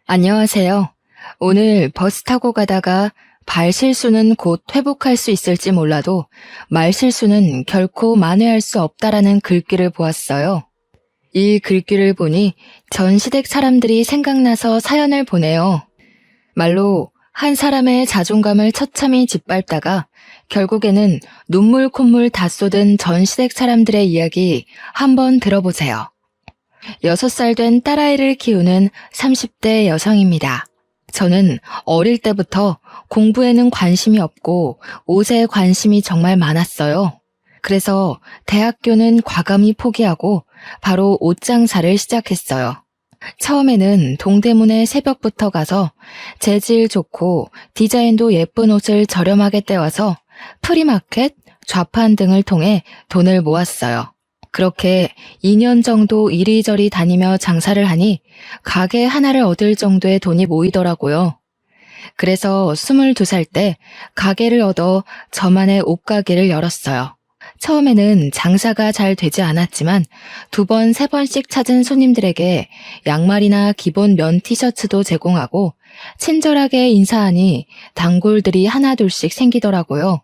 안녕하세요. 오늘 버스 타고 가다가 발 실수는 곧 회복할 수 있을지 몰라도 말 실수는 결코 만회할 수 없다라는 글귀를 보았어요. 이 글귀를 보니 전 시댁 사람들이 생각나서 사연을 보내요. 말로 한 사람의 자존감을 처참히 짓밟다가 결국에는 눈물 콧물 다 쏟은 전 시댁 사람들의 이야기 한번 들어보세요. 6살 된 딸아이를 키우는 30대 여성입니다. 저는 어릴 때부터 공부에는 관심이 없고 옷에 관심이 정말 많았어요. 그래서 대학교는 과감히 포기하고 바로 옷 장사를 시작했어요. 처음에는 동대문에 새벽부터 가서 재질 좋고 디자인도 예쁜 옷을 저렴하게 떼와서 프리마켓, 좌판 등을 통해 돈을 모았어요. 그렇게 2년 정도 이리저리 다니며 장사를 하니 가게 하나를 얻을 정도의 돈이 모이더라고요. 그래서 22살 때 가게를 얻어 저만의 옷가게를 열었어요. 처음에는 장사가 잘 되지 않았지만 2번, 3번씩 찾은 손님들에게 양말이나 기본 면 티셔츠도 제공하고 친절하게 인사하니 단골들이 하나둘씩 생기더라고요.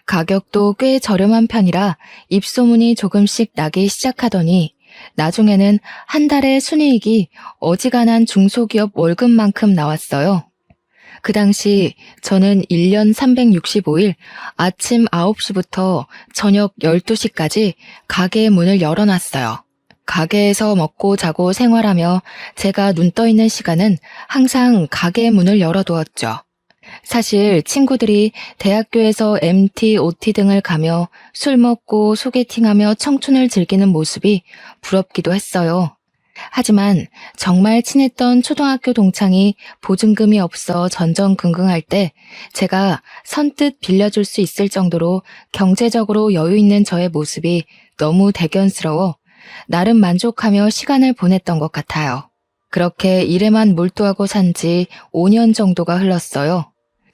가격도 꽤 저렴한 편이라 입소문이 조금씩 나기 시작하더니 나중에는 한 달에 순이익이 어지간한 중소기업 월급만큼 나왔어요. 그 당시 저는 1년 365일 아침 9시부터 저녁 12시까지 가게의 문을 열어놨어요. 가게에서 먹고 자고 생활하며 제가 눈 떠 있는 시간은 항상 가게의 문을 열어두었죠. 사실 친구들이 대학교에서 MT, OT 등을 가며 술 먹고 소개팅하며 청춘을 즐기는 모습이 부럽기도 했어요. 하지만 정말 친했던 초등학교 동창이 보증금이 없어 전전긍긍할 때 제가 선뜻 빌려줄 수 있을 정도로 경제적으로 여유 있는 저의 모습이 너무 대견스러워 나름 만족하며 시간을 보냈던 것 같아요. 그렇게 일에만 몰두하고 산 지 5년 정도가 흘렀어요.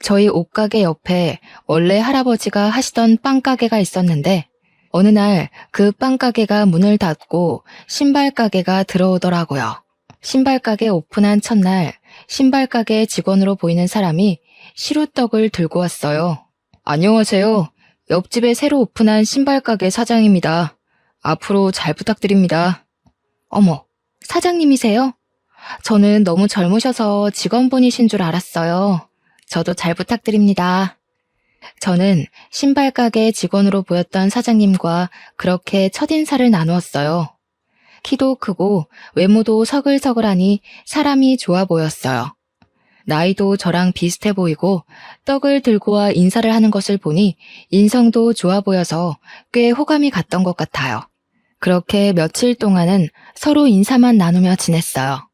저희 옷가게 옆에 원래 할아버지가 하시던 빵가게가 있었는데 어느 날 그 빵가게가 문을 닫고 신발가게가 들어오더라고요. 신발가게 오픈한 첫날 신발가게 직원으로 보이는 사람이 시루떡을 들고 왔어요. 안녕하세요. 옆집에 새로 오픈한 신발가게 사장입니다. 앞으로 잘 부탁드립니다. 어머, 사장님이세요? 저는 너무 젊으셔서 직원분이신 줄 알았어요. 저도 잘 부탁드립니다. 저는 신발가게 직원으로 보였던 사장님과 그렇게 첫인사를 나누었어요. 키도 크고 외모도 서글서글하니 사람이 좋아 보였어요. 나이도 저랑 비슷해 보이고 떡을 들고 와 인사를 하는 것을 보니 인성도 좋아 보여서 꽤 호감이 갔던 것 같아요. 그렇게 며칠 동안은 서로 인사만 나누며 지냈어요.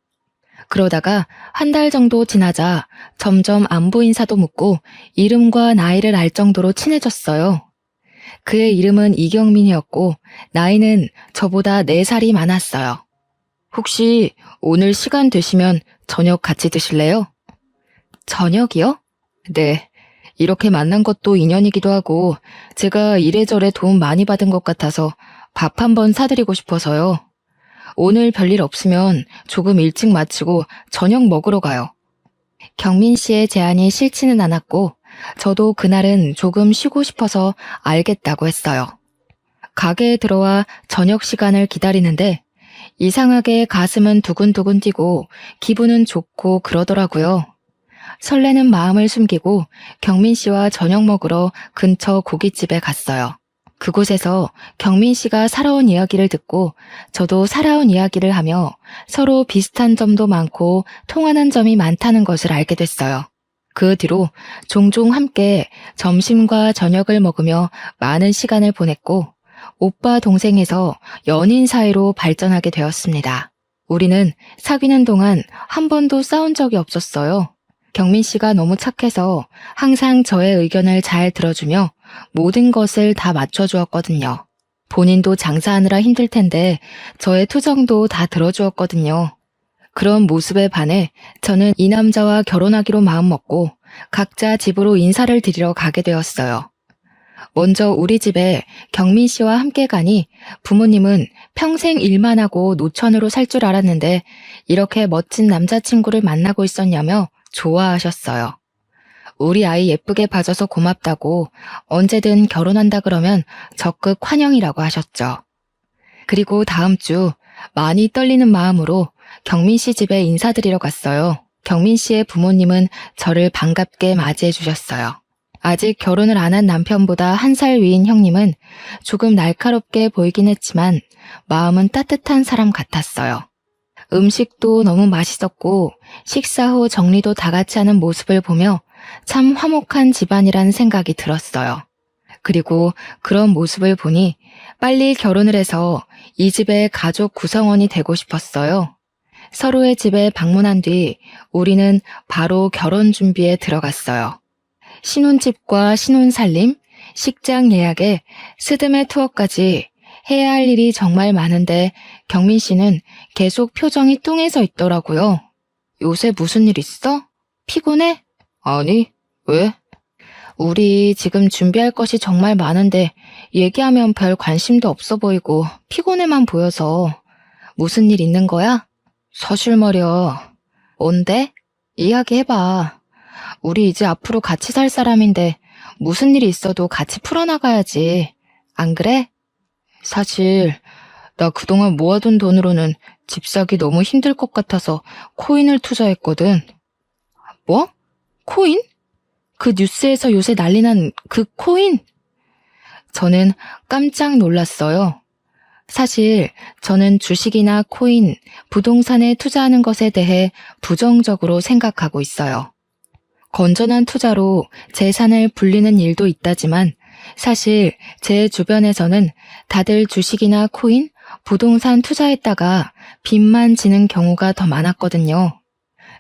그러다가 한 달 정도 지나자 점점 안부 인사도 묻고 이름과 나이를 알 정도로 친해졌어요. 그의 이름은 이경민이었고 나이는 저보다 4살이 많았어요. 혹시 오늘 시간 되시면 저녁 같이 드실래요? 저녁이요? 네. 이렇게 만난 것도 인연이기도 하고 제가 이래저래 도움 많이 받은 것 같아서 밥 한번 사드리고 싶어서요. 오늘 별일 없으면 조금 일찍 마치고 저녁 먹으러 가요. 경민 씨의 제안이 싫지는 않았고 저도 그날은 조금 쉬고 싶어서 알겠다고 했어요. 가게에 들어와 저녁 시간을 기다리는데 이상하게 가슴은 두근두근 뛰고 기분은 좋고 그러더라고요. 설레는 마음을 숨기고 경민 씨와 저녁 먹으러 근처 고깃집에 갔어요. 그곳에서 경민 씨가 살아온 이야기를 듣고 저도 살아온 이야기를 하며 서로 비슷한 점도 많고 통하는 점이 많다는 것을 알게 됐어요. 그 뒤로 종종 함께 점심과 저녁을 먹으며 많은 시간을 보냈고 오빠 동생에서 연인 사이로 발전하게 되었습니다. 우리는 사귀는 동안 한 번도 싸운 적이 없었어요. 경민 씨가 너무 착해서 항상 저의 의견을 잘 들어주며 모든 것을 다 맞춰주었거든요. 본인도 장사하느라 힘들 텐데 저의 투정도 다 들어주었거든요. 그런 모습에 반해 저는 이 남자와 결혼하기로 마음먹고 각자 집으로 인사를 드리러 가게 되었어요. 먼저 우리 집에 경민 씨와 함께 가니 부모님은 평생 일만 하고 노천으로 살 줄 알았는데 이렇게 멋진 남자친구를 만나고 있었냐며 좋아하셨어요. 우리 아이 예쁘게 봐줘서 고맙다고 언제든 결혼한다 그러면 적극 환영이라고 하셨죠. 그리고 다음 주 많이 떨리는 마음으로 경민 씨 집에 인사드리러 갔어요. 경민 씨의 부모님은 저를 반갑게 맞이해 주셨어요. 아직 결혼을 안 한 남편보다 1살 위인 형님은 조금 날카롭게 보이긴 했지만 마음은 따뜻한 사람 같았어요. 음식도 너무 맛있었고 식사 후 정리도 다 같이 하는 모습을 보며 참 화목한 집안이란 생각이 들었어요. 그리고 그런 모습을 보니 빨리 결혼을 해서 이 집의 가족 구성원이 되고 싶었어요. 서로의 집에 방문한 뒤 우리는 바로 결혼 준비에 들어갔어요. 신혼집과 신혼살림, 식장 예약에 스드메 투어까지 해야 할 일이 정말 많은데 경민 씨는 계속 표정이 뚱해져 있더라고요. 요새 무슨 일 있어? 피곤해? 아니, 왜? 우리 지금 준비할 것이 정말 많은데 얘기하면 별 관심도 없어 보이고 피곤해만 보여서. 무슨 일 있는 거야? 사실 말이야. 뭔데? 이야기해봐. 우리 이제 앞으로 같이 살 사람인데 무슨 일이 있어도 같이 풀어나가야지. 안 그래? 사실 나 그동안 모아둔 돈으로는 집 사기 너무 힘들 것 같아서 코인을 투자했거든. 뭐? 코인? 그 뉴스에서 요새 난리난 그 코인? 저는 깜짝 놀랐어요. 사실 저는 주식이나 코인, 부동산에 투자하는 것에 대해 부정적으로 생각하고 있어요. 건전한 투자로 재산을 불리는 일도 있다지만 사실 제 주변에서는 다들 주식이나 코인, 부동산 투자했다가 빚만 지는 경우가 더 많았거든요.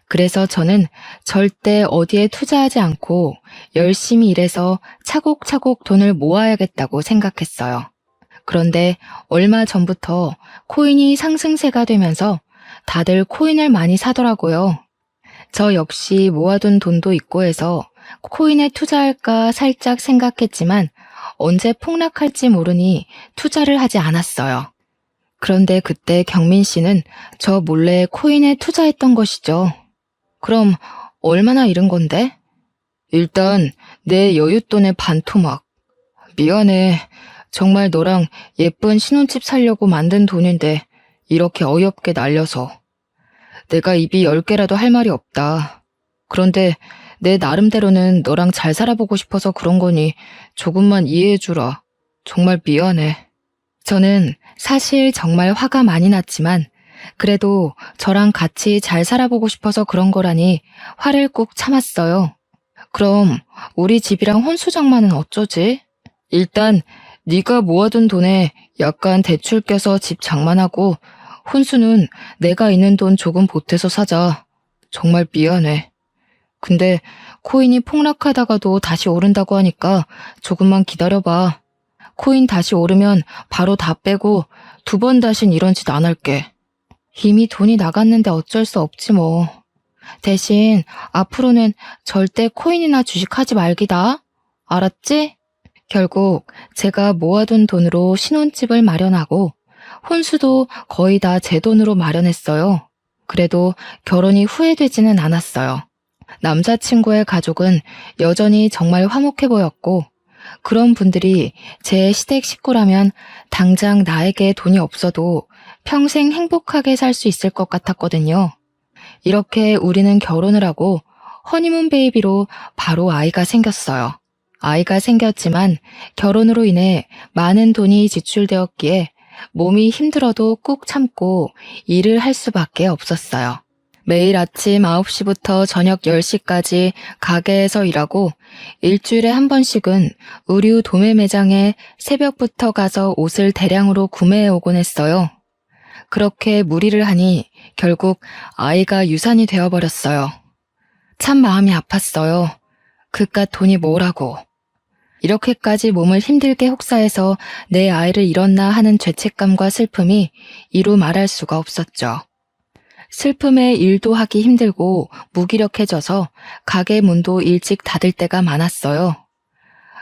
그래서 저는 절대 어디에 투자하지 않고 열심히 일해서 차곡차곡 돈을 모아야겠다고 생각했어요. 그런데 얼마 전부터 코인이 상승세가 되면서 다들 코인을 많이 사더라고요. 저 역시 모아둔 돈도 있고 해서 코인에 투자할까 살짝 생각했지만 언제 폭락할지 모르니 투자를 하지 않았어요. 그런데 그때 경민 씨는 저 몰래 코인에 투자했던 것이죠. 그럼 얼마나 잃은 건데? 일단 내 여윳돈의 반토막. 미안해. 정말 너랑 예쁜 신혼집 살려고 만든 돈인데 이렇게 어이없게 날려서. 내가 입이 10개라도 할 말이 없다. 그런데 내 나름대로는 너랑 잘 살아보고 싶어서 그런 거니 조금만 이해해주라. 정말 미안해. 저는 사실 정말 화가 많이 났지만 그래도 저랑 같이 잘 살아보고 싶어서 그런 거라니 화를 꾹 참았어요. 그럼 우리 집이랑 혼수 장만은 어쩌지? 일단 네가 모아둔 돈에 약간 대출 껴서 집 장만하고 혼수는 내가 있는 돈 조금 보태서 사자. 정말 미안해. 근데 코인이 폭락하다가도 다시 오른다고 하니까 조금만 기다려봐. 코인 다시 오르면 바로 다 빼고 2번 다신 이런 짓 안 할게. 이미 돈이 나갔는데 어쩔 수 없지 뭐. 대신 앞으로는 절대 코인이나 주식하지 말기다. 알았지? 결국 제가 모아둔 돈으로 신혼집을 마련하고 혼수도 거의 다 제 돈으로 마련했어요. 그래도 결혼이 후회되지는 않았어요. 남자친구의 가족은 여전히 정말 화목해 보였고 그런 분들이 제 시댁 식구라면 당장 나에게 돈이 없어도 평생 행복하게 살 수 있을 것 같았거든요. 이렇게 우리는 결혼을 하고 허니문 베이비로 바로 아이가 생겼어요. 아이가 생겼지만 결혼으로 인해 많은 돈이 지출되었기에 몸이 힘들어도 꾹 참고 일을 할 수밖에 없었어요. 매일 아침 9시부터 저녁 10시까지 가게에서 일하고 일주일에 한 번씩은 의류 도매 매장에 새벽부터 가서 옷을 대량으로 구매해 오곤 했어요. 그렇게 무리를 하니 결국 아이가 유산이 되어버렸어요. 참 마음이 아팠어요. 그깟 돈이 뭐라고. 이렇게까지 몸을 힘들게 혹사해서 내 아이를 잃었나 하는 죄책감과 슬픔이 이루 말할 수가 없었죠. 슬픔에 일도 하기 힘들고 무기력해져서 가게 문도 일찍 닫을 때가 많았어요.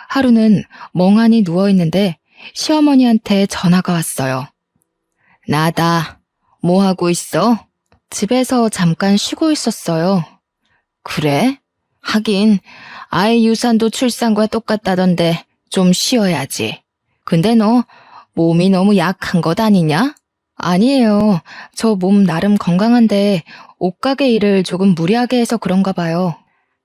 하루는 멍하니 누워있는데 시어머니한테 전화가 왔어요. 나다. 뭐 하고 있어? 집에서 잠깐 쉬고 있었어요. 그래? 하긴 아이 유산도 출산과 똑같다던데 좀 쉬어야지. 근데 너 몸이 너무 약한 것 아니냐? 아니에요. 저 몸 나름 건강한데 옷가게 일을 조금 무리하게 해서 그런가 봐요.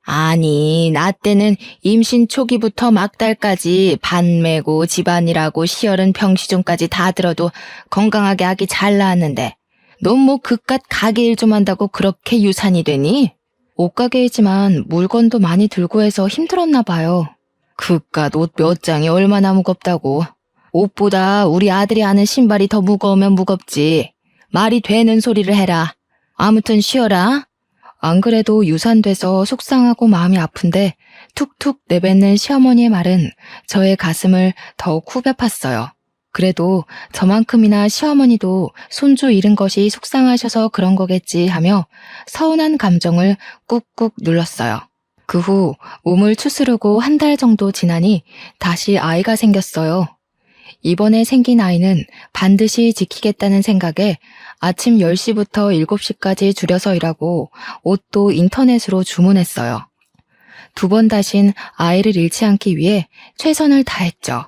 아니, 나 때는 임신 초기부터 막달까지 반 메고 집안일하고 시열은 병시종까지 다 들어도 건강하게 아기 잘 낳았는데 넌 뭐 그깟 가게 일 좀 한다고 그렇게 유산이 되니? 옷가게이지만 물건도 많이 들고 해서 힘들었나 봐요. 그깟 옷 몇 장이 얼마나 무겁다고. 옷보다 우리 아들이 아는 신발이 더 무거우면 무겁지. 말이 되는 소리를 해라. 아무튼 쉬어라. 안 그래도 유산돼서 속상하고 마음이 아픈데 툭툭 내뱉는 시어머니의 말은 저의 가슴을 더욱 후벼 팠어요. 그래도 저만큼이나 시어머니도 손주 잃은 것이 속상하셔서 그런 거겠지 하며 서운한 감정을 꾹꾹 눌렀어요. 그 후 몸을 추스르고 한 달 정도 지나니 다시 아이가 생겼어요. 이번에 생긴 아이는 반드시 지키겠다는 생각에 아침 10시부터 7시까지 줄여서 일하고 옷도 인터넷으로 주문했어요. 두 번 다신 아이를 잃지 않기 위해 최선을 다했죠.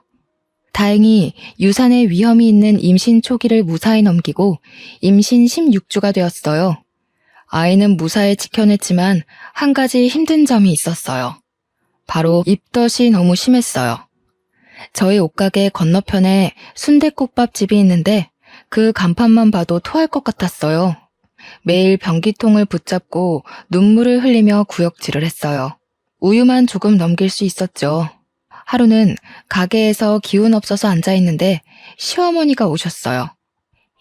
다행히 유산에 위험이 있는 임신 초기를 무사히 넘기고 임신 16주가 되었어요. 아이는 무사히 지켜냈지만 한 가지 힘든 점이 있었어요. 바로 입덧이 너무 심했어요. 저희 옷가게 건너편에 순댓국밥집이 있는데 그 간판만 봐도 토할 것 같았어요. 매일 변기통을 붙잡고 눈물을 흘리며 구역질을 했어요. 우유만 조금 넘길 수 있었죠. 하루는 가게에서 기운 없어서 앉아있는데 시어머니가 오셨어요.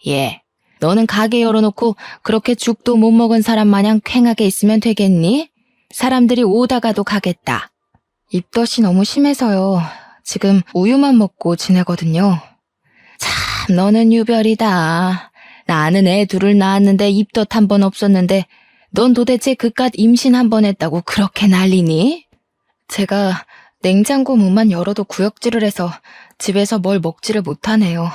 예, 너는 가게 열어놓고 그렇게 죽도 못 먹은 사람 마냥 퀭하게 있으면 되겠니? 사람들이 오다가도 가겠다. 입덧이 너무 심해서요. 지금 우유만 먹고 지내거든요. 참, 너는 유별이다. 나는 애 둘을 낳았는데 입덧 한 번 없었는데 넌 도대체 그깟 임신 한 번 했다고 그렇게 난리니? 제가 냉장고 문만 열어도 구역질을 해서 집에서 뭘 먹지를 못하네요.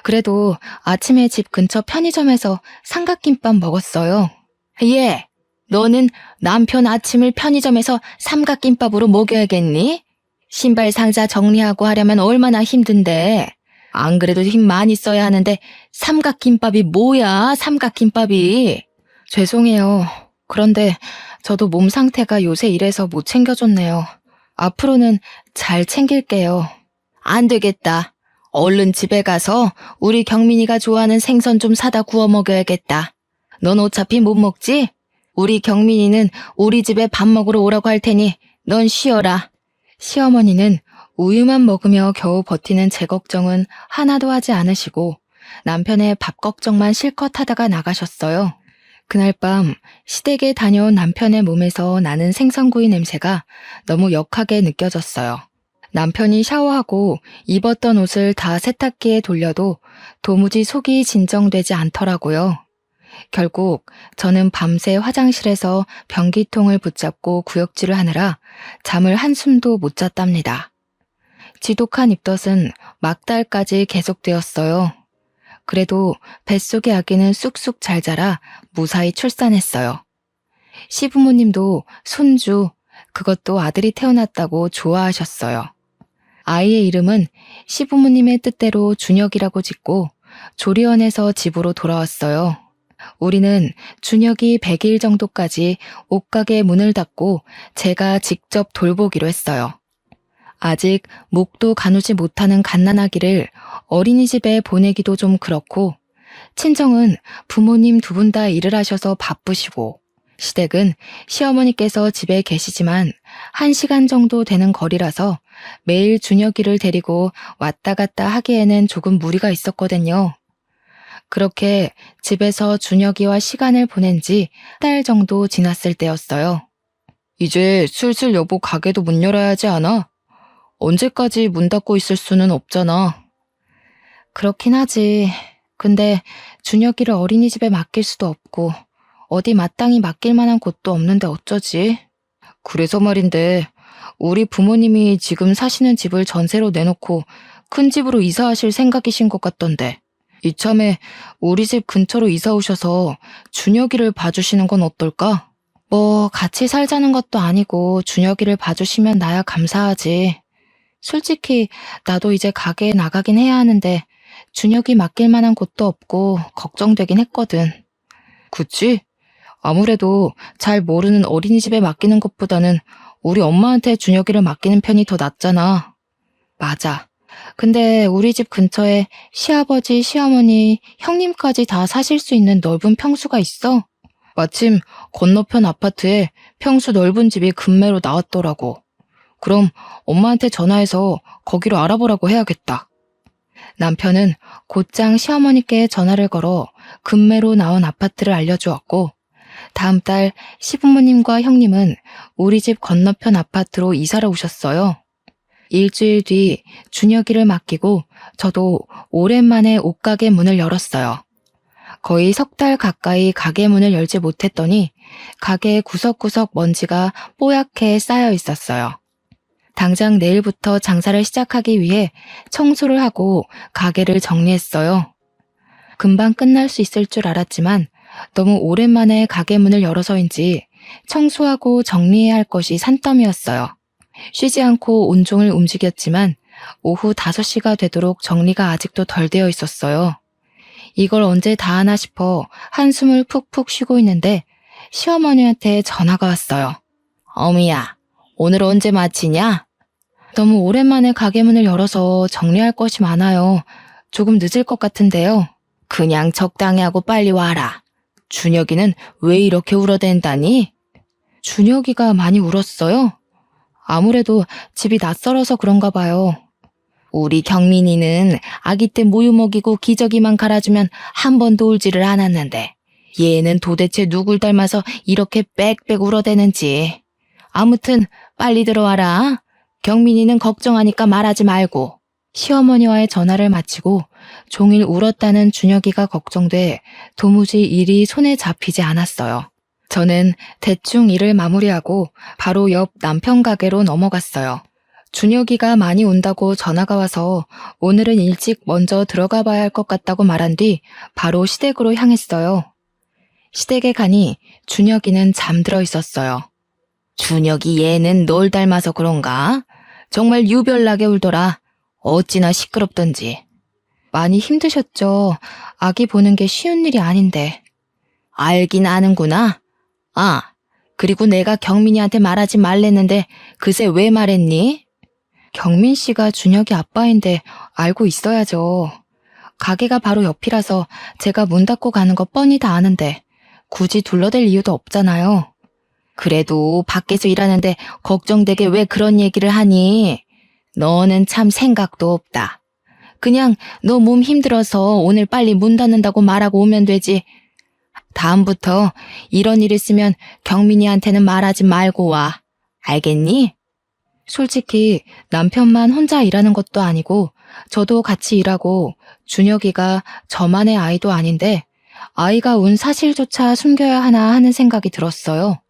그래도 아침에 집 근처 편의점에서 삼각김밥 먹었어요. 예, 너는 남편 아침을 편의점에서 삼각김밥으로 먹여야겠니? 신발 상자 정리하고 하려면 얼마나 힘든데. 안 그래도 힘 많이 써야 하는데 삼각김밥이 뭐야, 삼각김밥이. 죄송해요. 그런데 저도 몸 상태가 요새 이래서 못 챙겨줬네요. 앞으로는 잘 챙길게요. 안 되겠다. 얼른 집에 가서 우리 경민이가 좋아하는 생선 좀 사다 구워 먹여야겠다. 넌 어차피 못 먹지? 우리 경민이는 우리 집에 밥 먹으러 오라고 할 테니 넌 쉬어라. 시어머니는 우유만 먹으며 겨우 버티는 제 걱정은 하나도 하지 않으시고 남편의 밥 걱정만 실컷 하다가 나가셨어요. 그날 밤 시댁에 다녀온 남편의 몸에서 나는 생선구이 냄새가 너무 역하게 느껴졌어요. 남편이 샤워하고 입었던 옷을 다 세탁기에 돌려도 도무지 속이 진정되지 않더라고요. 결국 저는 밤새 화장실에서 변기통을 붙잡고 구역질을 하느라 잠을 한숨도 못 잤답니다. 지독한 입덧은 막달까지 계속되었어요. 그래도 뱃속의 아기는 쑥쑥 잘 자라 무사히 출산했어요. 시부모님도 손주, 그것도 아들이 태어났다고 좋아하셨어요. 아이의 이름은 시부모님의 뜻대로 준혁이라고 짓고 조리원에서 집으로 돌아왔어요. 우리는 준혁이 100일 정도까지 옷가게 문을 닫고 제가 직접 돌보기로 했어요. 아직 목도 가누지 못하는 갓난아기를 어린이집에 보내기도 좀 그렇고 친정은 부모님 두 분 다 일을 하셔서 바쁘시고 시댁은 시어머니께서 집에 계시지만 1시간 정도 되는 거리라서 매일 준혁이를 데리고 왔다 갔다 하기에는 조금 무리가 있었거든요. 그렇게 집에서 준혁이와 시간을 보낸 지 한 달 정도 지났을 때였어요. 이제 슬슬 여보 가게도 문 열어야 하지 않아? 언제까지 문 닫고 있을 수는 없잖아. 그렇긴 하지. 근데 준혁이를 어린이집에 맡길 수도 없고 어디 마땅히 맡길 만한 곳도 없는데 어쩌지? 그래서 말인데 우리 부모님이 지금 사시는 집을 전세로 내놓고 큰 집으로 이사하실 생각이신 것 같던데. 이참에 우리 집 근처로 이사 오셔서 준혁이를 봐주시는 건 어떨까? 뭐 같이 살자는 것도 아니고 준혁이를 봐주시면 나야 감사하지. 솔직히 나도 이제 가게에 나가긴 해야 하는데 준혁이 맡길 만한 곳도 없고 걱정되긴 했거든. 그치? 아무래도 잘 모르는 어린이집에 맡기는 것보다는 우리 엄마한테 준혁이를 맡기는 편이 더 낫잖아. 맞아. 근데 우리 집 근처에 시아버지, 시어머니, 형님까지 다 사실 수 있는 넓은 평수가 있어. 마침 건너편 아파트에 평수 넓은 집이 급매로 나왔더라고. 그럼 엄마한테 전화해서 거기로 알아보라고 해야겠다. 남편은 곧장 시어머니께 전화를 걸어 급매로 나온 아파트를 알려주었고, 다음 달 시부모님과 형님은 우리 집 건너편 아파트로 이사를 오셨어요. 일주일 뒤 준혁이를 맡기고 저도 오랜만에 옷가게 문을 열었어요. 거의 석 달 가까이 가게 문을 열지 못했더니 가게 구석구석 먼지가 뽀얗게 쌓여 있었어요. 당장 내일부터 장사를 시작하기 위해 청소를 하고 가게를 정리했어요. 금방 끝날 수 있을 줄 알았지만 너무 오랜만에 가게 문을 열어서인지 청소하고 정리해야 할 것이 산더미였어요. 쉬지 않고 온종일 움직였지만 오후 5시가 되도록 정리가 아직도 덜 되어 있었어요. 이걸 언제 다 하나 싶어 한숨을 푹푹 쉬고 있는데 시어머니한테 전화가 왔어요. 어미야, 오늘 언제 마치냐? 너무 오랜만에 가게 문을 열어서 정리할 것이 많아요. 조금 늦을 것 같은데요. 그냥 적당히 하고 빨리 와라. 준혁이는 왜 이렇게 울어댄다니? 준혁이가 많이 울었어요? 아무래도 집이 낯설어서 그런가 봐요. 우리 경민이는 아기 때 모유 먹이고 기저귀만 갈아주면 한 번도 울지를 않았는데 얘는 도대체 누굴 닮아서 이렇게 빽빽 울어대는지. 아무튼 빨리 들어와라. 경민이는 걱정하니까 말하지 말고. 시어머니와의 전화를 마치고 종일 울었다는 준혁이가 걱정돼 도무지 일이 손에 잡히지 않았어요. 저는 대충 일을 마무리하고 바로 옆 남편 가게로 넘어갔어요. 준혁이가 많이 온다고 전화가 와서 오늘은 일찍 먼저 들어가 봐야 할 것 같다고 말한 뒤 바로 시댁으로 향했어요. 시댁에 가니 준혁이는 잠들어 있었어요. 준혁이 얘는 널 닮아서 그런가? 정말 유별나게 울더라. 어찌나 시끄럽던지. 많이 힘드셨죠. 아기 보는 게 쉬운 일이 아닌데. 알긴 아는구나. 아, 그리고 내가 경민이한테 말하지 말랬는데 그새 왜 말했니? 경민 씨가 준혁이 아빠인데 알고 있어야죠. 가게가 바로 옆이라서 제가 문 닫고 가는 거 뻔히 다 아는데 굳이 둘러댈 이유도 없잖아요. 그래도 밖에서 일하는데 걱정되게 왜 그런 얘기를 하니? 너는 참 생각도 없다. 그냥 너 몸 힘들어서 오늘 빨리 문 닫는다고 말하고 오면 되지. 다음부터 이런 일 있으면 경민이한테는 말하지 말고 와. 알겠니? 솔직히 남편만 혼자 일하는 것도 아니고 저도 같이 일하고 준혁이가 저만의 아이도 아닌데 아이가 운 사실조차 숨겨야 하나 하는 생각이 들었어요.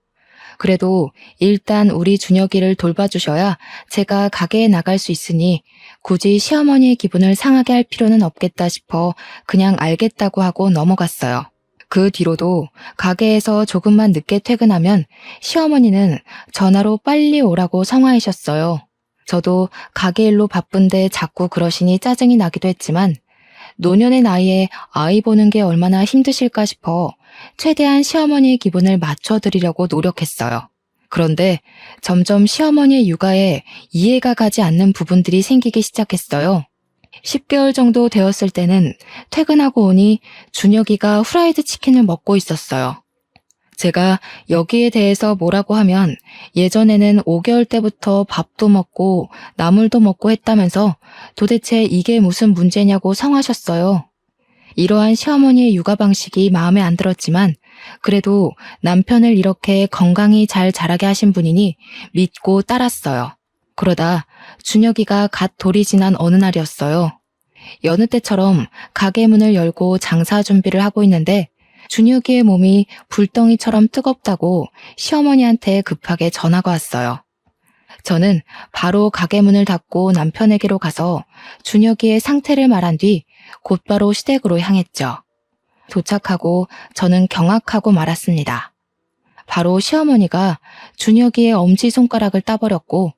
그래도 일단 우리 준혁이를 돌봐주셔야 제가 가게에 나갈 수 있으니 굳이 시어머니의 기분을 상하게 할 필요는 없겠다 싶어 그냥 알겠다고 하고 넘어갔어요. 그 뒤로도 가게에서 조금만 늦게 퇴근하면 시어머니는 전화로 빨리 오라고 성화하셨어요. 저도 가게 일로 바쁜데 자꾸 그러시니 짜증이 나기도 했지만 노년의 나이에 아이 보는 게 얼마나 힘드실까 싶어 최대한 시어머니의 기분을 맞춰드리려고 노력했어요. 그런데 점점 시어머니의 육아에 이해가 가지 않는 부분들이 생기기 시작했어요. 10개월 정도 되었을 때는 퇴근하고 오니 준혁이가 후라이드 치킨을 먹고 있었어요. 제가 여기에 대해서 뭐라고 하면 예전에는 5개월 때부터 밥도 먹고 나물도 먹고 했다면서 도대체 이게 무슨 문제냐고 성하셨어요. 이러한 시어머니의 육아 방식이 마음에 안 들었지만 그래도 남편을 이렇게 건강히 잘 자라게 하신 분이니 믿고 따랐어요. 그러다 준혁이가 갓 돌이 지난 어느 날이었어요. 여느 때처럼 가게 문을 열고 장사 준비를 하고 있는데 준혁이의 몸이 불덩이처럼 뜨겁다고 시어머니한테 급하게 전화가 왔어요. 저는 바로 가게 문을 닫고 남편에게로 가서 준혁이의 상태를 말한 뒤 곧바로 시댁으로 향했죠. 도착하고 저는 경악하고 말았습니다. 바로 시어머니가 준혁이의 엄지손가락을 따버렸고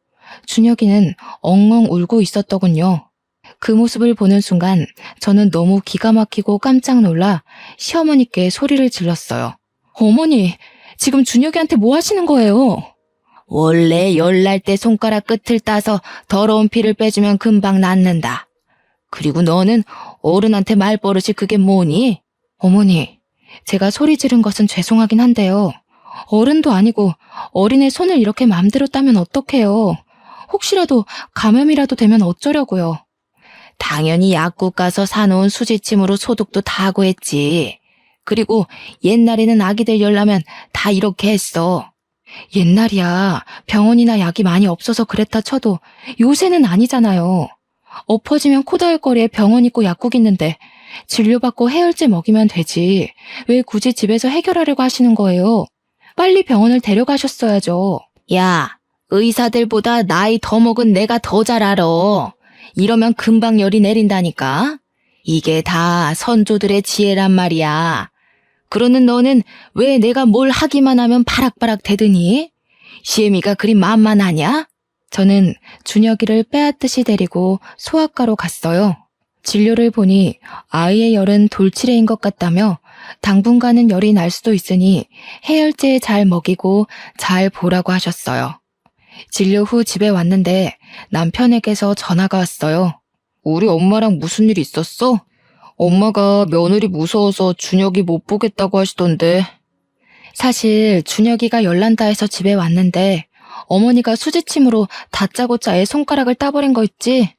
준혁이는 엉엉 울고 있었더군요. 그 모습을 보는 순간 저는 너무 기가 막히고 깜짝 놀라 시어머니께 소리를 질렀어요. 어머니, 지금 준혁이한테 뭐 하시는 거예요? 원래 열날 때 손가락 끝을 따서 더러운 피를 빼주면 금방 낫는다. 그리고 너는 어른한테 말버릇이 그게 뭐니? 어머니, 제가 소리 지른 것은 죄송하긴 한데요. 어른도 아니고 어린애 손을 이렇게 맘대로 따면 어떡해요. 혹시라도 감염이라도 되면 어쩌려고요. 당연히 약국 가서 사놓은 수지침으로 소독도 다 하고 했지. 그리고 옛날에는 아기들 열나면 다 이렇게 했어. 옛날이야 병원이나 약이 많이 없어서 그랬다 쳐도 요새는 아니잖아요. 엎어지면 코다할 거리에 병원 있고 약국 있는데 진료받고 해열제 먹이면 되지. 왜 굳이 집에서 해결하려고 하시는 거예요? 빨리 병원을 데려가셨어야죠. 야, 의사들보다 나이 더 먹은 내가 더 잘 알아. 이러면 금방 열이 내린다니까. 이게 다 선조들의 지혜란 말이야. 그러는 너는 왜 내가 뭘 하기만 하면 바락바락 대드니? 시애미가 그리 만만하냐? 저는 준혁이를 빼앗듯이 데리고 소아과로 갔어요. 진료를 보니 아이의 열은 돌치레인 것 같다며 당분간은 열이 날 수도 있으니 해열제 잘 먹이고 잘 보라고 하셨어요. 진료 후 집에 왔는데 남편에게서 전화가 왔어요. 우리 엄마랑 무슨 일 있었어? 엄마가 며느리 무서워서 준혁이 못 보겠다고 하시던데. 사실 준혁이가 열난다 해서 집에 왔는데 어머니가 수지침으로 다짜고짜 애 손가락을 따버린 거 있지?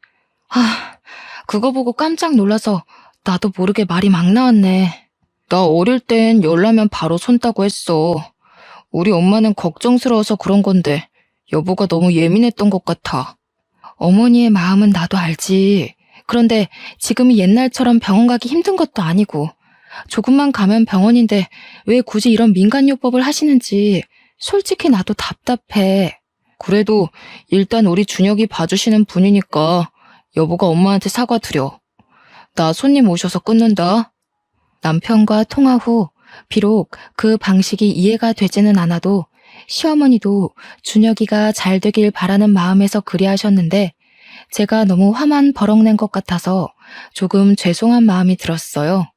그거 보고 깜짝 놀라서 나도 모르게 말이 막 나왔네. 나 어릴 땐 열나면 바로 손 따고 했어. 우리 엄마는 걱정스러워서 그런 건데 여보가 너무 예민했던 것 같아. 어머니의 마음은 나도 알지. 그런데 지금이 옛날처럼 병원 가기 힘든 것도 아니고 조금만 가면 병원인데 왜 굳이 이런 민간요법을 하시는지 솔직히 나도 답답해. 그래도 일단 우리 준혁이 봐주시는 분이니까 여보가 엄마한테 사과드려. 나 손님 오셔서 끊는다. 남편과 통화 후 비록 그 방식이 이해가 되지는 않아도 시어머니도 준혁이가 잘 되길 바라는 마음에서 그리하셨는데 제가 너무 화만 버럭낸 것 같아서 조금 죄송한 마음이 들었어요.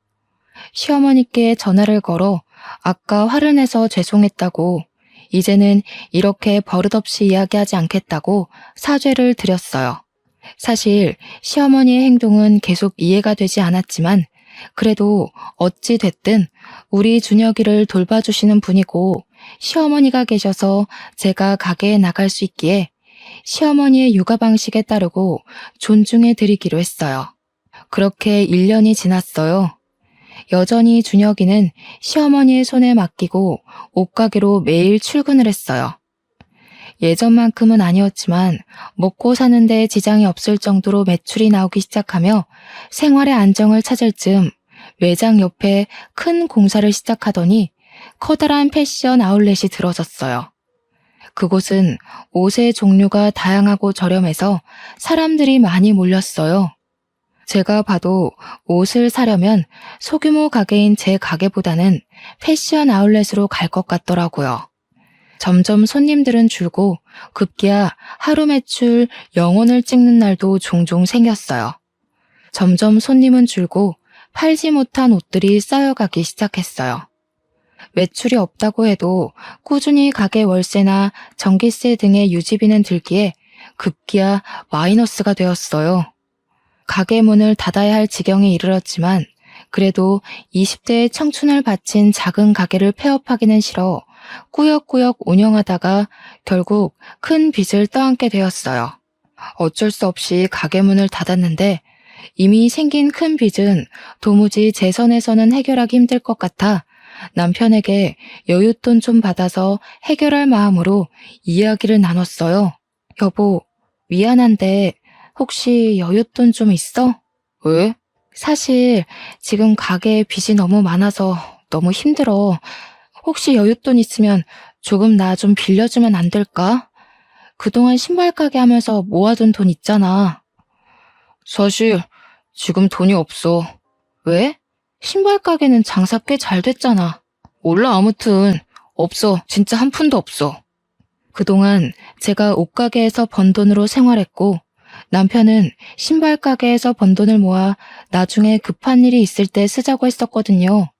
시어머니께 전화를 걸어 아까 화를 내서 죄송했다고 이제는 이렇게 버릇없이 이야기하지 않겠다고 사죄를 드렸어요. 사실 시어머니의 행동은 계속 이해가 되지 않았지만 그래도 어찌 됐든 우리 준혁이를 돌봐주시는 분이고 시어머니가 계셔서 제가 가게에 나갈 수 있기에 시어머니의 육아 방식에 따르고 존중해 드리기로 했어요. 그렇게 1년이 지났어요. 여전히 준혁이는 시어머니의 손에 맡기고 옷가게로 매일 출근을 했어요. 예전만큼은 아니었지만 먹고 사는데 지장이 없을 정도로 매출이 나오기 시작하며 생활의 안정을 찾을 즈음 매장 옆에 큰 공사를 시작하더니 커다란 패션 아울렛이 들어섰어요. 그곳은 옷의 종류가 다양하고 저렴해서 사람들이 많이 몰렸어요. 제가 봐도 옷을 사려면 소규모 가게인 제 가게보다는 패션 아울렛으로 갈 것 같더라고요. 점점 손님들은 줄고 급기야 하루 매출 0원을 찍는 날도 종종 생겼어요. 점점 손님은 줄고 팔지 못한 옷들이 쌓여가기 시작했어요. 매출이 없다고 해도 꾸준히 가게 월세나 전기세 등의 유지비는 들기에 급기야 마이너스가 되었어요. 가게 문을 닫아야 할 지경에 이르렀지만 그래도 20대의 청춘을 바친 작은 가게를 폐업하기는 싫어 꾸역꾸역 운영하다가 결국 큰 빚을 떠안게 되었어요. 어쩔 수 없이 가게 문을 닫았는데 이미 생긴 큰 빚은 도무지 제 선에서는 해결하기 힘들 것 같아 남편에게 여윳돈 좀 받아서 해결할 마음으로 이야기를 나눴어요. 여보, 미안한데 혹시 여윳돈 좀 있어? 왜? 사실 지금 가게에 빚이 너무 많아서 너무 힘들어. 혹시 여윳돈 있으면 조금 나 좀 빌려주면 안 될까? 그동안 신발 가게 하면서 모아둔 돈 있잖아. 사실 지금 돈이 없어. 왜? 신발 가게는 장사 꽤 잘 됐잖아. 몰라, 아무튼 없어. 진짜 한 푼도 없어. 그동안 제가 옷가게에서 번 돈으로 생활했고 남편은 신발 가게에서 번 돈을 모아 나중에 급한 일이 있을 때 쓰자고 했었거든요.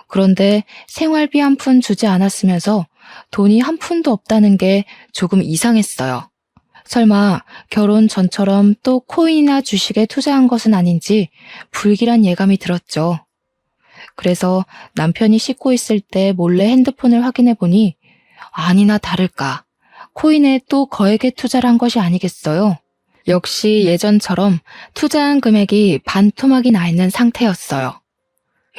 그런데 생활비 한 푼 주지 않았으면서 돈이 한 푼도 없다는 게 조금 이상했어요. 설마 결혼 전처럼 또 코인이나 주식에 투자한 것은 아닌지 불길한 예감이 들었죠. 그래서 남편이 씻고 있을 때 몰래 핸드폰을 확인해 보니 아니나 다를까 코인에 또 거액의 투자를 한 것이 아니겠어요. 역시 예전처럼 투자한 금액이 반토막이 나 있는 상태였어요.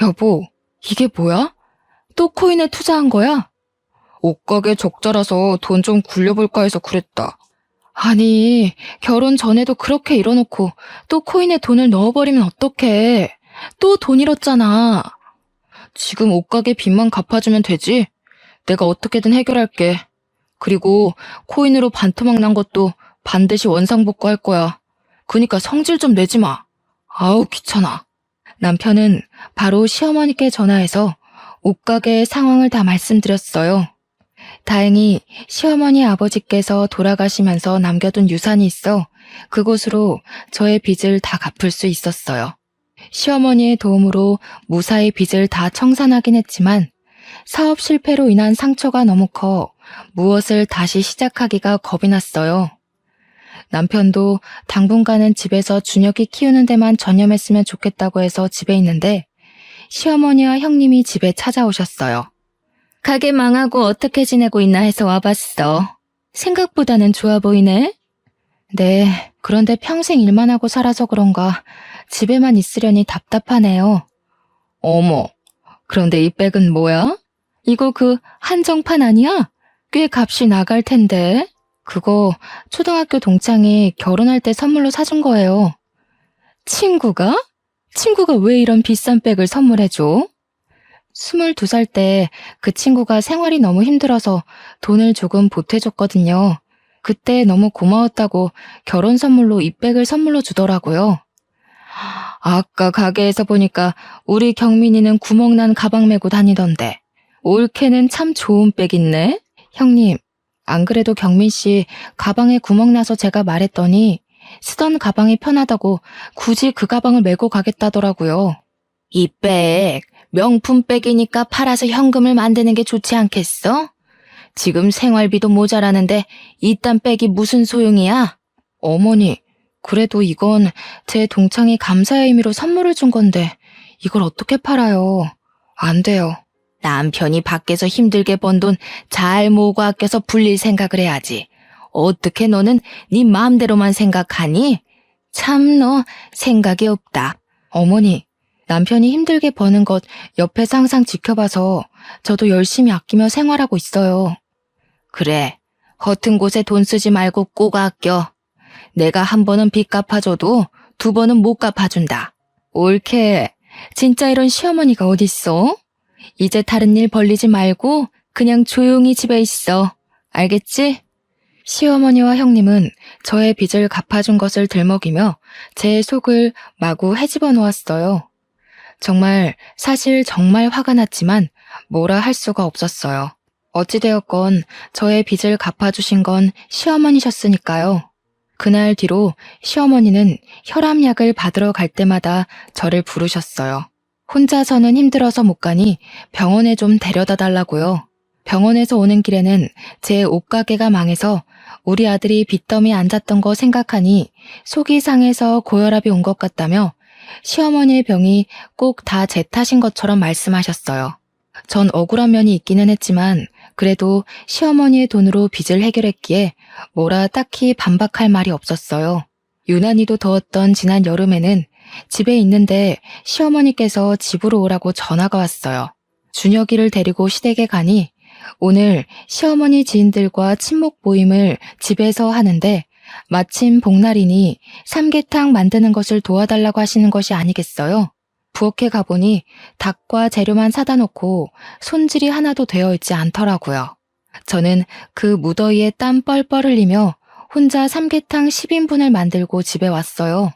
여보, 이게 뭐야? 또 코인에 투자한 거야? 옷가게 적자라서 돈 좀 굴려볼까 해서 그랬다. 아니, 결혼 전에도 그렇게 일어놓고 또 코인에 돈을 넣어버리면 어떡해. 또 돈 잃었잖아. 지금 옷가게 빚만 갚아주면 되지? 내가 어떻게든 해결할게. 그리고 코인으로 반토막 난 것도 반드시 원상복구할 거야. 그니까 성질 좀 내지 마. 아우, 귀찮아. 남편은 바로 시어머니께 전화해서 옷가게의 상황을 다 말씀드렸어요. 다행히 시어머니 아버지께서 돌아가시면서 남겨둔 유산이 있어 그곳으로 저의 빚을 다 갚을 수 있었어요. 시어머니의 도움으로 무사히 빚을 다 청산하긴 했지만 사업 실패로 인한 상처가 너무 커 무엇을 다시 시작하기가 겁이 났어요. 남편도 당분간은 집에서 준혁이 키우는 데만 전념했으면 좋겠다고 해서 집에 있는데 시어머니와 형님이 집에 찾아오셨어요. 가게 망하고 어떻게 지내고 있나 해서 와봤어. 생각보다는 좋아 보이네. 네, 그런데 평생 일만 하고 살아서 그런가 집에만 있으려니 답답하네요. 어머, 그런데 이 백은 뭐야? 이거 그 한정판 아니야? 꽤 값이 나갈 텐데. 그거 초등학교 동창이 결혼할 때 선물로 사준 거예요. 친구가? 친구가 왜 이런 비싼 백을 선물해줘? 22살 때 그 친구가 생활이 너무 힘들어서 돈을 조금 보태줬거든요. 그때 너무 고마웠다고 결혼 선물로 이 백을 선물로 주더라고요. 아까 가게에서 보니까 우리 경민이는 구멍난 가방 메고 다니던데. 올케는 참 좋은 백 있네? 형님, 안 그래도 경민 씨 가방에 구멍 나서 제가 말했더니 쓰던 가방이 편하다고 굳이 그 가방을 메고 가겠다더라고요. 이 백, 명품 백이니까 팔아서 현금을 만드는 게 좋지 않겠어? 지금 생활비도 모자라는데 이딴 백이 무슨 소용이야? 어머니, 그래도 이건 제 동창이 감사의 의미로 선물을 준 건데 이걸 어떻게 팔아요? 안 돼요. 남편이 밖에서 힘들게 번 돈 잘 모으고 아껴서 불릴 생각을 해야지. 어떻게 너는 네 마음대로만 생각하니? 참 너 생각이 없다. 어머니, 남편이 힘들게 버는 것 옆에서 항상 지켜봐서 저도 열심히 아끼며 생활하고 있어요. 그래, 허튼 곳에 돈 쓰지 말고 꼭 아껴. 내가 한 번은 빚 갚아줘도 두 번은 못 갚아준다. 옳게, 진짜 이런 시어머니가 어딨어? 이제 다른 일 벌리지 말고 그냥 조용히 집에 있어. 알겠지? 시어머니와 형님은 저의 빚을 갚아준 것을 들먹이며 제 속을 마구 헤집어 놓았어요. 사실 정말 화가 났지만 뭐라 할 수가 없었어요. 어찌되었건 저의 빚을 갚아주신 건 시어머니셨으니까요. 그날 뒤로 시어머니는 혈압약을 받으러 갈 때마다 저를 부르셨어요. 혼자서는 힘들어서 못 가니 병원에 좀 데려다 달라고요. 병원에서 오는 길에는 제 옷가게가 망해서 우리 아들이 빚더미에 앉았던 거 생각하니 속이 상해서 고혈압이 온 것 같다며 시어머니의 병이 꼭 다 제 탓인 것처럼 말씀하셨어요. 전 억울한 면이 있기는 했지만 그래도 시어머니의 돈으로 빚을 해결했기에 뭐라 딱히 반박할 말이 없었어요. 유난히도 더웠던 지난 여름에는 집에 있는데 시어머니께서 집으로 오라고 전화가 왔어요. 준혁이를 데리고 시댁에 가니 오늘 시어머니 지인들과 친목 모임을 집에서 하는데 마침 복날이니 삼계탕 만드는 것을 도와달라고 하시는 것이 아니겠어요? 부엌에 가보니 닭과 재료만 사다 놓고 손질이 하나도 되어 있지 않더라고요. 저는 그 무더위에 땀 뻘뻘 흘리며 혼자 삼계탕 10인분을 만들고 집에 왔어요.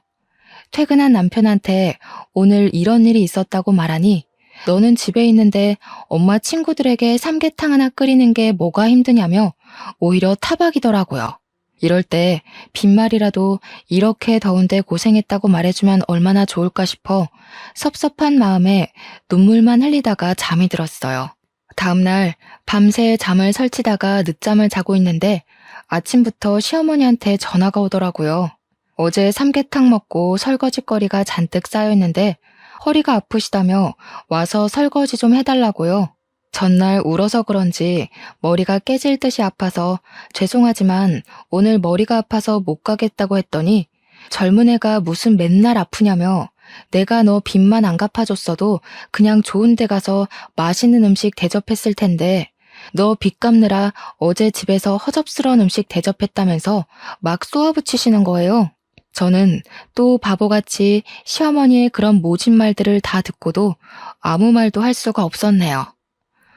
퇴근한 남편한테 오늘 이런 일이 있었다고 말하니 너는 집에 있는데 엄마 친구들에게 삼계탕 하나 끓이는 게 뭐가 힘드냐며 오히려 타박이더라고요. 이럴 때 빈말이라도 이렇게 더운데 고생했다고 말해주면 얼마나 좋을까 싶어 섭섭한 마음에 눈물만 흘리다가 잠이 들었어요. 다음날 밤새 잠을 설치다가 늦잠을 자고 있는데 아침부터 시어머니한테 전화가 오더라고요. 어제 삼계탕 먹고 설거지거리가 잔뜩 쌓여있는데 허리가 아프시다며 와서 설거지 좀 해달라고요. 전날 울어서 그런지 머리가 깨질 듯이 아파서 죄송하지만 오늘 머리가 아파서 못 가겠다고 했더니 젊은 애가 무슨 맨날 아프냐며 내가 너 빚만 안 갚아줬어도 그냥 좋은 데 가서 맛있는 음식 대접했을 텐데 너 빚 갚느라 어제 집에서 허접스러운 음식 대접했다면서 막 쏘아붙이시는 거예요. 저는 또 바보같이 시어머니의 그런 모진 말들을 다 듣고도 아무 말도 할 수가 없었네요.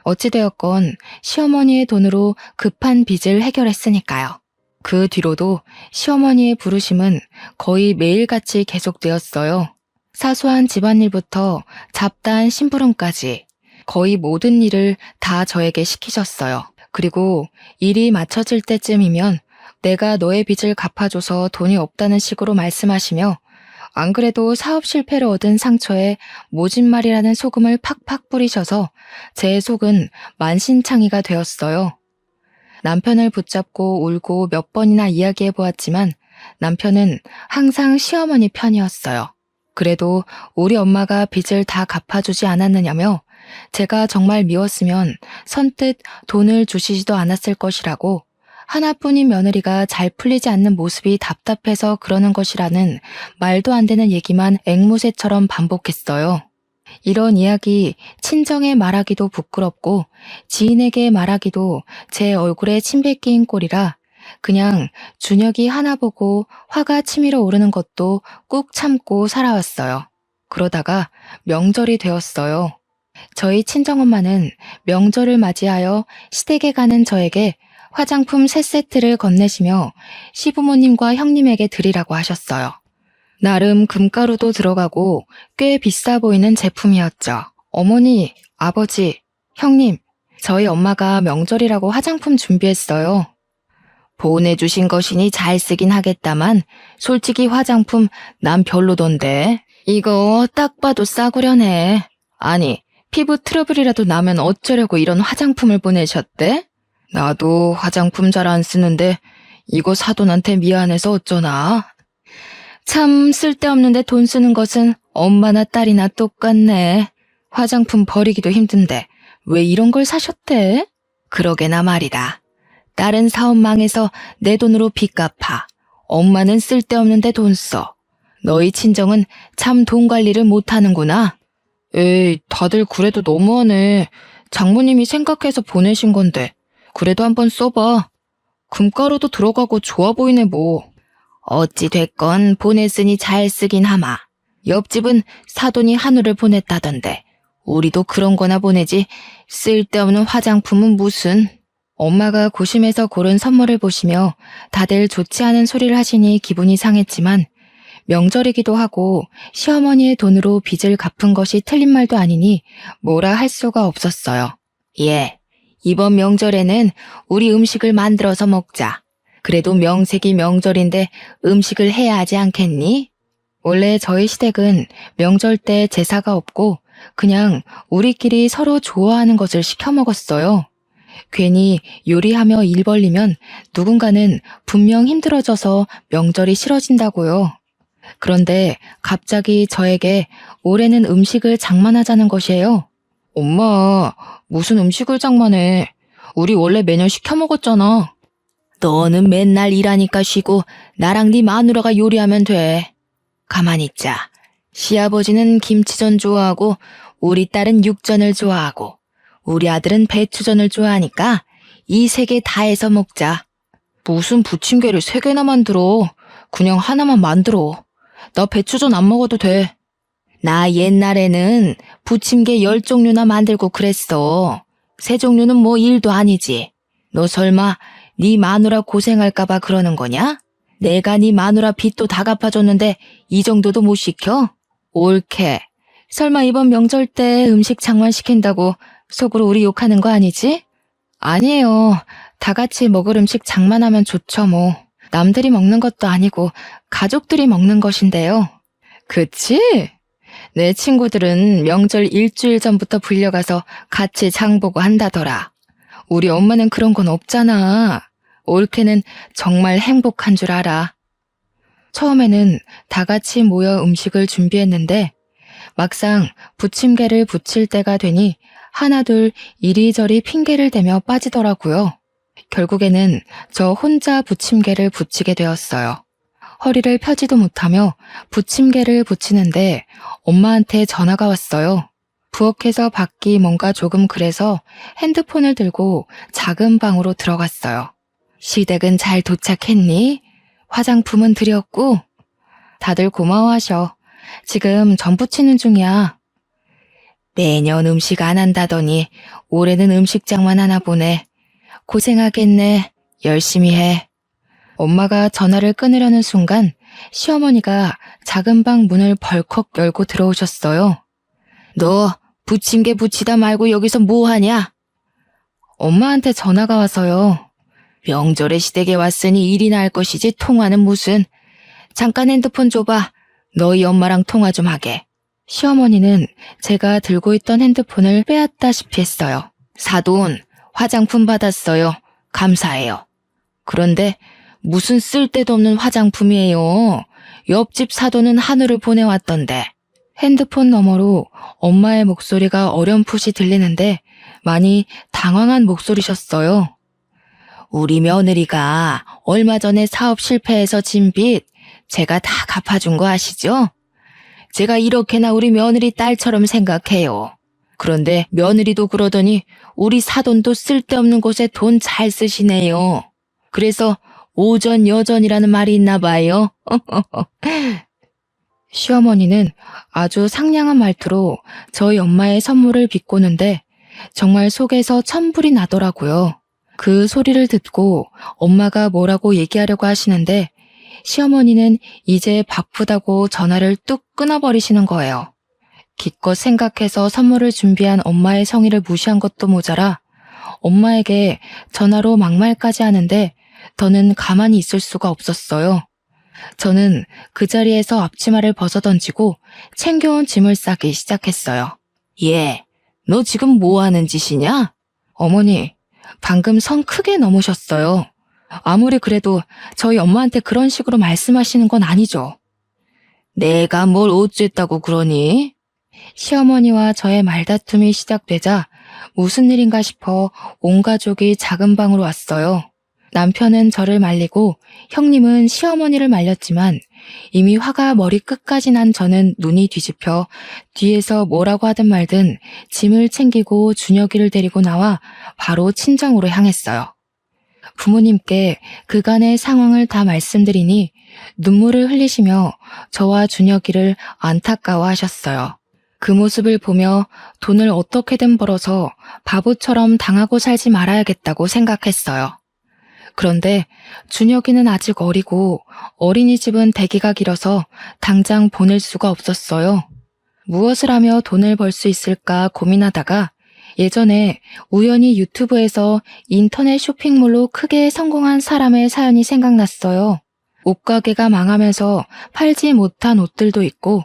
어찌되었건 시어머니의 돈으로 급한 빚을 해결했으니까요. 그 뒤로도 시어머니의 부르심은 거의 매일같이 계속되었어요. 사소한 집안일부터 잡다한 심부름까지 거의 모든 일을 다 저에게 시키셨어요. 그리고 일이 맞춰질 때쯤이면 내가 너의 빚을 갚아줘서 돈이 없다는 식으로 말씀하시며 안 그래도 사업 실패를 얻은 상처에 모진말이라는 소금을 팍팍 뿌리셔서 제 속은 만신창이가 되었어요. 남편을 붙잡고 울고 몇 번이나 이야기해 보았지만 남편은 항상 시어머니 편이었어요. 그래도 우리 엄마가 빚을 다 갚아주지 않았느냐며 제가 정말 미웠으면 선뜻 돈을 주시지도 않았을 것이라고 하나뿐인 며느리가 잘 풀리지 않는 모습이 답답해서 그러는 것이라는 말도 안 되는 얘기만 앵무새처럼 반복했어요. 이런 이야기 친정에 말하기도 부끄럽고 지인에게 말하기도 제 얼굴에 침 뱉기인 꼴이라 그냥 준혁이 하나 보고 화가 치밀어 오르는 것도 꾹 참고 살아왔어요. 그러다가 명절이 되었어요. 저희 친정엄마는 명절을 맞이하여 시댁에 가는 저에게 화장품 3세트를 건네시며 시부모님과 형님에게 드리라고 하셨어요. 나름 금가루도 들어가고 꽤 비싸 보이는 제품이었죠. 어머니, 아버지, 형님, 저희 엄마가 명절이라고 화장품 준비했어요. 보내주신 것이니 잘 쓰긴 하겠다만 솔직히 화장품 난 별로던데. 이거 딱 봐도 싸구려네. 아니, 피부 트러블이라도 나면 어쩌려고 이런 화장품을 보내셨대? 나도 화장품 잘 안 쓰는데 이거 사돈한테 미안해서 어쩌나. 참 쓸데없는데 돈 쓰는 것은 엄마나 딸이나 똑같네. 화장품 버리기도 힘든데 왜 이런 걸 사셨대? 그러게나 말이다. 딸은 사업 망해서 내 돈으로 빚 갚아. 엄마는 쓸데없는데 돈 써. 너희 친정은 참 돈 관리를 못하는구나. 에이, 다들 그래도 너무하네. 장모님이 생각해서 보내신 건데 그래도 한번 써봐. 금가루도 들어가고 좋아 보이네 뭐. 어찌 됐건 보냈으니 잘 쓰긴 하마. 옆집은 사돈이 한우를 보냈다던데 우리도 그런 거나 보내지 쓸데없는 화장품은 무슨. 엄마가 고심해서 고른 선물을 보시며 다들 좋지 않은 소리를 하시니 기분이 상했지만 명절이기도 하고 시어머니의 돈으로 빚을 갚은 것이 틀린 말도 아니니 뭐라 할 수가 없었어요. 예, 이번 명절에는 우리 음식을 만들어서 먹자. 그래도 명색이 명절인데 음식을 해야 하지 않겠니? 원래 저희 시댁은 명절 때 제사가 없고 그냥 우리끼리 서로 좋아하는 것을 시켜 먹었어요. 괜히 요리하며 일 벌리면 누군가는 분명 힘들어져서 명절이 싫어진다고요. 그런데 갑자기 저에게 올해는 음식을 장만하자는 것이에요. 엄마, 무슨 음식을 장만해? 우리 원래 매년 시켜 먹었잖아. 너는 맨날 일하니까 쉬고 나랑 네 마누라가 요리하면 돼. 가만히 있자. 시아버지는 김치전 좋아하고 우리 딸은 육전을 좋아하고 우리 아들은 배추전을 좋아하니까 이 3개 다 해서 먹자. 무슨 부침개를 3개나 만들어. 그냥 하나만 만들어. 나 배추전 안 먹어도 돼. 나 옛날에는 부침개 10종류나 만들고 그랬어. 3종류는 뭐 일도 아니지. 너 설마 네 마누라 고생할까봐 그러는 거냐? 내가 네 마누라 빚도 다 갚아줬는데 이 정도도 못 시켜? 옳게. 설마 이번 명절 때 음식 장만시킨다고 속으로 우리 욕하는 거 아니지? 아니에요. 다 같이 먹을 음식 장만하면 좋죠 뭐. 남들이 먹는 것도 아니고 가족들이 먹는 것인데요. 그치? 내 친구들은 명절 일주일 전부터 불려가서 같이 장 보고 한다더라. 우리 엄마는 그런 건 없잖아. 올케는 정말 행복한 줄 알아. 처음에는 다 같이 모여 음식을 준비했는데 막상 부침개를 부칠 때가 되니 하나둘 이리저리 핑계를 대며 빠지더라고요. 결국에는 저 혼자 부침개를 부치게 되었어요. 허리를 펴지도 못하며 부침개를 부치는데 엄마한테 전화가 왔어요. 부엌에서 밖이 뭔가 조금 그래서 핸드폰을 들고 작은 방으로 들어갔어요. 시댁은 잘 도착했니? 화장품은 드렸고? 다들 고마워하셔. 지금 전 부치는 중이야. 매년 음식 안 한다더니 올해는 음식장만 하나 보네. 고생하겠네. 열심히 해. 엄마가 전화를 끊으려는 순간 시어머니가 작은 방 문을 벌컥 열고 들어오셨어요. 너 부침개 부치다 말고 여기서 뭐 하냐? 엄마한테 전화가 와서요. 명절에 시댁에 왔으니 일이나 할 것이지 통화는 무슨. 잠깐 핸드폰 줘봐. 너희 엄마랑 통화 좀 하게. 시어머니는 제가 들고 있던 핸드폰을 빼앗다시피 했어요. 사돈, 화장품 받았어요. 감사해요. 그런데 무슨 쓸데도 없는 화장품이에요. 옆집 사돈은 한우를 보내왔던데. 핸드폰 너머로 엄마의 목소리가 어렴풋이 들리는데 많이 당황한 목소리셨어요. 우리 며느리가 얼마 전에 사업 실패해서 진 빚 제가 다 갚아준 거 아시죠? 제가 이렇게나 우리 며느리 딸처럼 생각해요. 그런데 며느리도 그러더니 우리 사돈도 쓸데없는 곳에 돈 잘 쓰시네요. 그래서 오전 여전이라는 말이 있나 봐요. 시어머니는 아주 상냥한 말투로 저희 엄마의 선물을 비꼬는데 정말 속에서 천불이 나더라고요. 그 소리를 듣고 엄마가 뭐라고 얘기하려고 하시는데 시어머니는 이제 바쁘다고 전화를 뚝 끊어버리시는 거예요. 기껏 생각해서 선물을 준비한 엄마의 성의를 무시한 것도 모자라 엄마에게 전화로 막말까지 하는데 더는 가만히 있을 수가 없었어요. 저는 그 자리에서 앞치마를 벗어던지고 챙겨온 짐을 싸기 시작했어요. 얘, 너 지금 뭐 하는 짓이냐? 어머니, 방금 선 크게 넘으셨어요. 아무리 그래도 저희 엄마한테 그런 식으로 말씀하시는 건 아니죠. 내가 뭘 어쨌다고 그러니? 시어머니와 저의 말다툼이 시작되자 무슨 일인가 싶어 온 가족이 작은 방으로 왔어요. 남편은 저를 말리고 형님은 시어머니를 말렸지만 이미 화가 머리 끝까지 난 저는 눈이 뒤집혀 뒤에서 뭐라고 하든 말든 짐을 챙기고 준혁이를 데리고 나와 바로 친정으로 향했어요. 부모님께 그간의 상황을 다 말씀드리니 눈물을 흘리시며 저와 준혁이를 안타까워하셨어요. 그 모습을 보며 돈을 어떻게든 벌어서 바보처럼 당하고 살지 말아야겠다고 생각했어요. 그런데 준혁이는 아직 어리고 어린이집은 대기가 길어서 당장 보낼 수가 없었어요. 무엇을 하며 돈을 벌 수 있을까 고민하다가 예전에 우연히 유튜브에서 인터넷 쇼핑몰로 크게 성공한 사람의 사연이 생각났어요. 옷가게가 망하면서 팔지 못한 옷들도 있고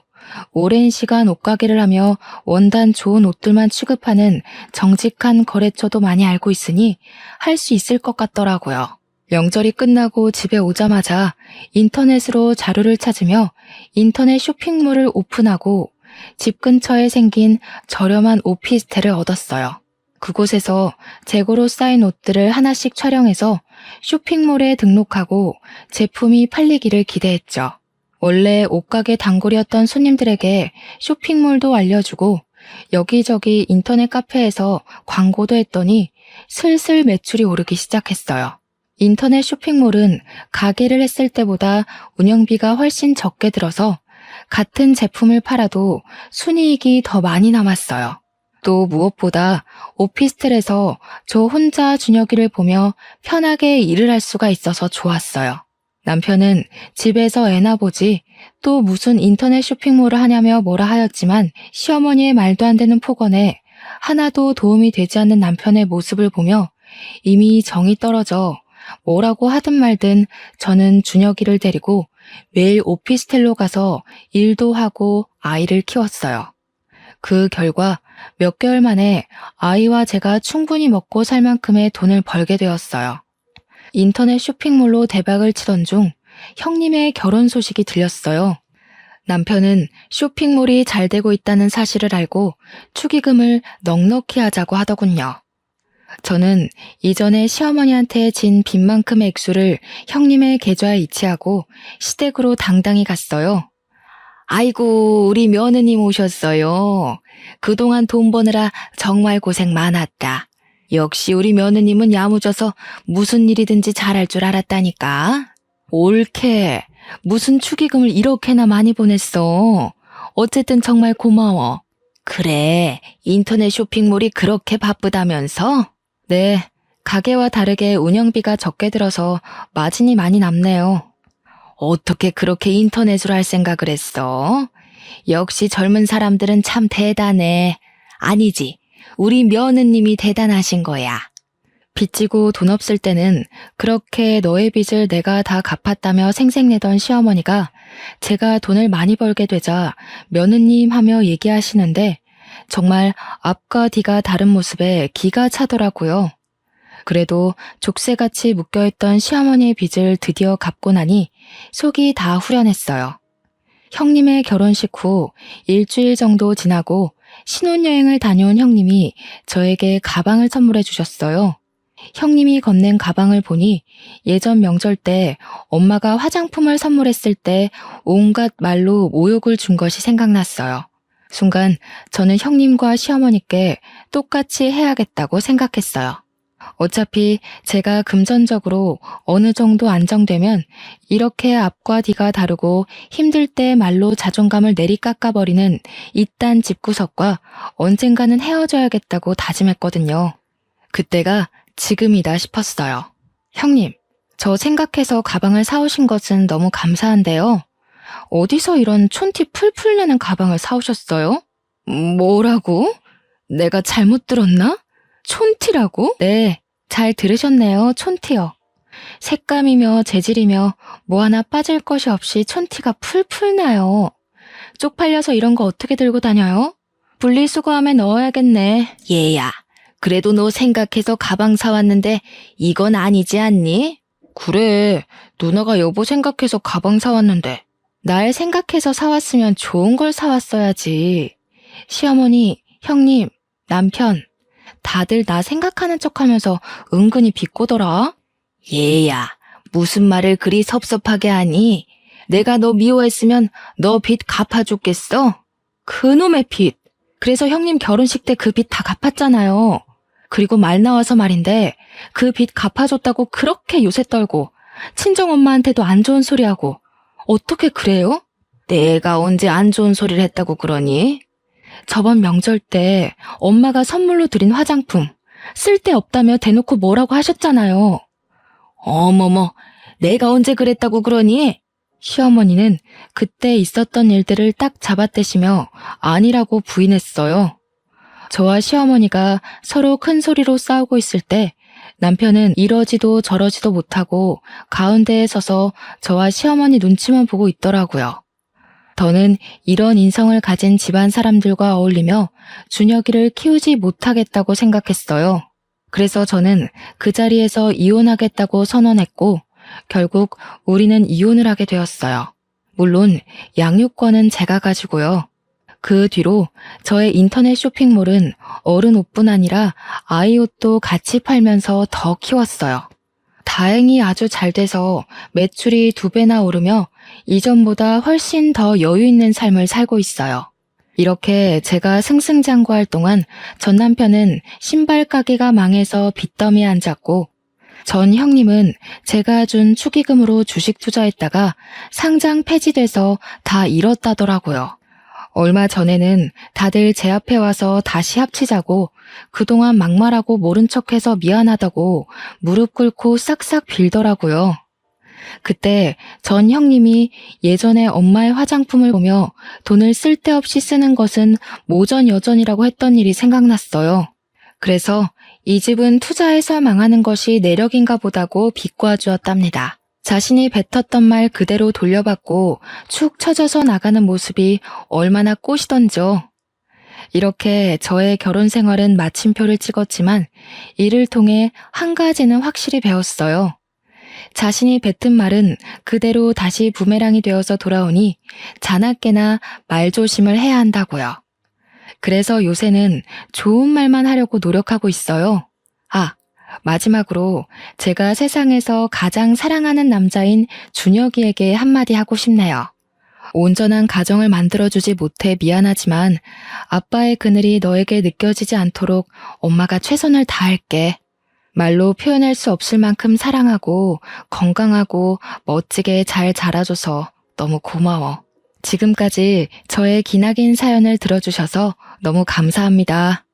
오랜 시간 옷가게를 하며 원단 좋은 옷들만 취급하는 정직한 거래처도 많이 알고 있으니 할 수 있을 것 같더라고요. 명절이 끝나고 집에 오자마자 인터넷으로 자료를 찾으며 인터넷 쇼핑몰을 오픈하고 집 근처에 생긴 저렴한 오피스텔을 얻었어요. 그곳에서 재고로 쌓인 옷들을 하나씩 촬영해서 쇼핑몰에 등록하고 제품이 팔리기를 기대했죠. 원래 옷가게 단골이었던 손님들에게 쇼핑몰도 알려주고 여기저기 인터넷 카페에서 광고도 했더니 슬슬 매출이 오르기 시작했어요. 인터넷 쇼핑몰은 가게를 했을 때보다 운영비가 훨씬 적게 들어서 같은 제품을 팔아도 순이익이 더 많이 남았어요. 또 무엇보다 오피스텔에서 저 혼자 준혁이를 보며 편하게 일을 할 수가 있어서 좋았어요. 남편은 집에서 애나 보지 또 무슨 인터넷 쇼핑몰을 하냐며 뭐라 하였지만 시어머니의 말도 안 되는 폭언에 하나도 도움이 되지 않는 남편의 모습을 보며 이미 정이 떨어져 뭐라고 하든 말든 저는 준혁이를 데리고 매일 오피스텔로 가서 일도 하고 아이를 키웠어요. 그 결과 몇 개월 만에 아이와 제가 충분히 먹고 살 만큼의 돈을 벌게 되었어요. 인터넷 쇼핑몰로 대박을 치던 중 형님의 결혼 소식이 들렸어요. 남편은 쇼핑몰이 잘 되고 있다는 사실을 알고 축의금을 넉넉히 하자고 하더군요. 저는 이전에 시어머니한테 진 빚만큼의 액수를 형님의 계좌에 이체하고 시댁으로 당당히 갔어요. 아이고, 우리 며느님 오셨어요. 그동안 돈 버느라 정말 고생 많았다. 역시 우리 며느님은 야무져서 무슨 일이든지 잘할 줄 알았다니까. 옳게. 무슨 축의금을 이렇게나 많이 보냈어. 어쨌든 정말 고마워. 그래, 인터넷 쇼핑몰이 그렇게 바쁘다면서? 네, 가게와 다르게 운영비가 적게 들어서 마진이 많이 남네요. 어떻게 그렇게 인터넷으로 할 생각을 했어? 역시 젊은 사람들은 참 대단해. 아니지, 우리 며느님이 대단하신 거야. 빚지고 돈 없을 때는 그렇게 너의 빚을 내가 다 갚았다며 생색내던 시어머니가 제가 돈을 많이 벌게 되자 며느님 하며 얘기하시는데 정말 앞과 뒤가 다른 모습에 기가 차더라고요. 그래도 족쇄같이 묶여있던 시어머니의 빚을 드디어 갚고 나니 속이 다 후련했어요. 형님의 결혼식 후 일주일 정도 지나고 신혼여행을 다녀온 형님이 저에게 가방을 선물해 주셨어요. 형님이 건넨 가방을 보니 예전 명절 때 엄마가 화장품을 선물했을 때 온갖 말로 모욕을 준 것이 생각났어요. 순간 저는 형님과 시어머니께 똑같이 해야겠다고 생각했어요. 어차피 제가 금전적으로 어느 정도 안정되면 이렇게 앞과 뒤가 다르고 힘들 때 말로 자존감을 내리깎아버리는 이딴 집구석과 언젠가는 헤어져야겠다고 다짐했거든요. 그때가 지금이다 싶었어요. 형님, 저 생각해서 가방을 사오신 것은 너무 감사한데요. 어디서 이런 촌티 풀풀 내는 가방을 사오셨어요? 뭐라고? 내가 잘못 들었나? 촌티라고? 네, 잘 들으셨네요. 촌티요. 색감이며 재질이며 뭐 하나 빠질 것이 없이 촌티가 풀풀 나요. 쪽팔려서 이런 거 어떻게 들고 다녀요? 분리수거함에 넣어야겠네. 얘야, 그래도 너 생각해서 가방 사왔는데 이건 아니지 않니? 그래, 누나가 여보 생각해서 가방 사왔는데 날 생각해서 사왔으면 좋은 걸 사왔어야지. 시어머니, 형님, 남편 다들 나 생각하는 척하면서 은근히 비꼬더라. 얘야, 무슨 말을 그리 섭섭하게 하니? 내가 너 미워했으면 너 빚 갚아줬겠어? 그놈의 빚. 그래서 형님 결혼식 때 그 빚 다 갚았잖아요. 그리고 말 나와서 말인데 그 빚 갚아줬다고 그렇게 요새 떨고 친정엄마한테도 안 좋은 소리 하고 어떻게 그래요? 내가 언제 안 좋은 소리를 했다고 그러니? 저번 명절 때 엄마가 선물로 드린 화장품 쓸데없다며 대놓고 뭐라고 하셨잖아요. 어머머, 내가 언제 그랬다고 그러니? 시어머니는 그때 있었던 일들을 딱 잡아떼시며 아니라고 부인했어요. 저와 시어머니가 서로 큰 소리로 싸우고 있을 때 남편은 이러지도 저러지도 못하고 가운데에 서서 저와 시어머니 눈치만 보고 있더라고요. 더는 이런 인성을 가진 집안 사람들과 어울리며 준혁이를 키우지 못하겠다고 생각했어요. 그래서 저는 그 자리에서 이혼하겠다고 선언했고 결국 우리는 이혼을 하게 되었어요. 물론 양육권은 제가 가지고요. 그 뒤로 저의 인터넷 쇼핑몰은 어른 옷뿐 아니라 아이 옷도 같이 팔면서 더 키웠어요. 다행히 아주 잘 돼서 매출이 2배나 오르며 이전보다 훨씬 더 여유 있는 삶을 살고 있어요. 이렇게 제가 승승장구할 동안 전 남편은 신발 가게가 망해서 빚더미에 앉았고 전 형님은 제가 준 축의금으로 주식 투자했다가 상장 폐지돼서 다 잃었다더라고요. 얼마 전에는 다들 제 앞에 와서 다시 합치자고 그동안 막말하고 모른 척해서 미안하다고 무릎 꿇고 싹싹 빌더라고요. 그때 전 형님이 예전에 엄마의 화장품을 보며 돈을 쓸데없이 쓰는 것은 모전여전이라고 했던 일이 생각났어요. 그래서 이 집은 투자해서 망하는 것이 내력인가 보다고 비꼬아 주었답니다. 자신이 뱉었던 말 그대로 돌려받고 축 처져서 나가는 모습이 얼마나 꼬시던지요. 이렇게 저의 결혼 생활은 마침표를 찍었지만 이를 통해 한 가지는 확실히 배웠어요. 자신이 뱉은 말은 그대로 다시 부메랑이 되어서 돌아오니 자나깨나 말조심을 해야 한다고요. 그래서 요새는 좋은 말만 하려고 노력하고 있어요. 아, 마지막으로 제가 세상에서 가장 사랑하는 남자인 준혁이에게 한마디 하고 싶네요. 온전한 가정을 만들어주지 못해 미안하지만 아빠의 그늘이 너에게 느껴지지 않도록 엄마가 최선을 다할게. 말로 표현할 수 없을 만큼 사랑하고 건강하고 멋지게 잘 자라줘서 너무 고마워. 지금까지 저의 기나긴 사연을 들어주셔서 너무 감사합니다.